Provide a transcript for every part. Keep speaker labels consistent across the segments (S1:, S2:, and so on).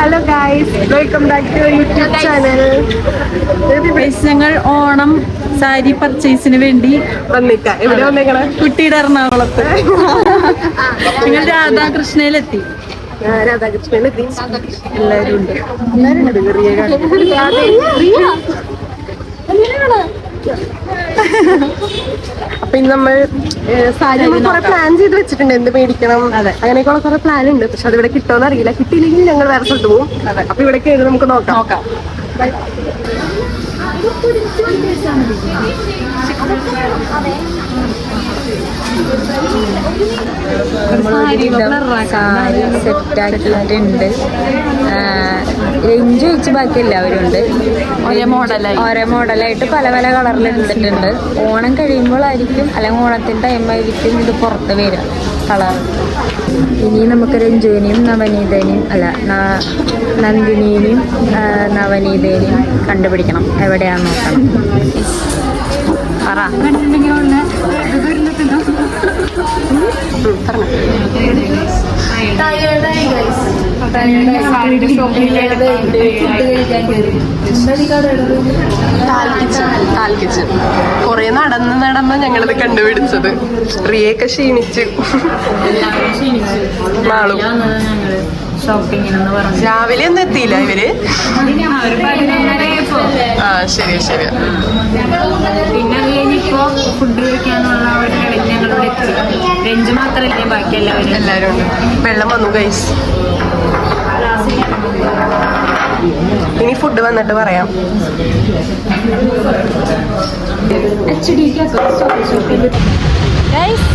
S1: Hello guys, welcome back to YouTube channel.
S2: ഞങ്ങൾ ഓണം സാരി പർച്ചേസിന് വേണ്ടി
S1: വന്നിക്കാം. എവിടെ വന്നേക്കണം?
S2: കുട്ടിയുടെ എറണാകുളത്ത്. നിങ്ങൾ രാധാകൃഷ്ണയിലെത്തി.
S1: രാധാകൃഷ്ണനെത്തി.
S2: എല്ലാവരും ഉണ്ട്.
S1: അപ്പൊ ഇന്ന് നമ്മൾ സാരി കുറെ പ്ലാൻ ചെയ്ത് വെച്ചിട്ടുണ്ട്. എന്ത് മേടിക്കണം, അങ്ങനെയൊക്കെയുള്ള കുറെ പ്ലാൻ ഉണ്ട്. പക്ഷെ അത് ഇവിടെ കിട്ടുമെന്ന് അറിയില്ല. കിട്ടിയില്ലെങ്കിൽ ഞങ്ങൾ വേറെ സ്ഥലത്ത് പോകും. അപ്പൊ ഇവിടെ കയറി നമുക്ക് നോക്കാം.
S3: സാരി സെറ്റാക്കിയിട്ടുണ്ട്. റേഞ്ച് വെച്ച് ബാക്കി എല്ലാവരും ഉണ്ട്. ഒരേ മോഡലായിട്ട് പല പല കളറിൽ എടുത്തിട്ടുണ്ട്. ഓണം കഴിയുമ്പോഴായിരിക്കും, അല്ലെങ്കിൽ ഓണത്തിൻ്റെ ടൈമായിരിക്കും ഇത് പുറത്ത് വരിക കളർ. ഇനി നമുക്ക് രഞ്ജുവിനെയും നവനീതനെയും നന്ദിനിനെയും നവനീതനെയും കണ്ടുപിടിക്കണം. എവിടെയാന്ന് നോക്കണം.
S1: കൊറേ നടന്ന് ഞങ്ങളിത് കണ്ടുപിടിച്ചത്. റിയൊക്കെ ക്ഷീണിച്ചു. മാളും രാവിലെ ഒന്നും എത്തിയില്ല ഇവര്. ആ ശരി.
S3: പിന്നെ കഴിഞ്ഞിപ്പോ ഫുഡ് കഴിക്കാനുള്ള ഞങ്ങളിവിടെ രഞ്ജു മാത്രമല്ലേ ബാക്കി
S1: എല്ലാവരും ഉണ്ട്. വെള്ളം വന്നു ഗൈസ്. ഇനി ഫുഡ് വന്നിട്ട് പറയാം.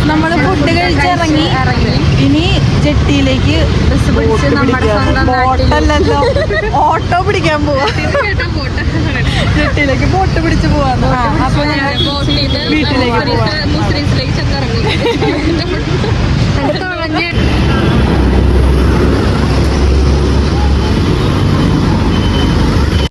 S2: നമ്മൾ ഫുഡ് കഴിച്ചിറങ്ങി. ഇനി ജെട്ടിയിലേക്ക് ബസ് പിടിച്ച് ബോട്ടല്ലല്ലോ, ഓട്ടോ പിടിക്കാൻ പോവാ. ജെട്ടിയിലേക്ക് ബോട്ട് പിടിച്ച് പോവാന്ന്. അപ്പൊ ഞാൻ വീട്ടിലേക്ക് പോവാം.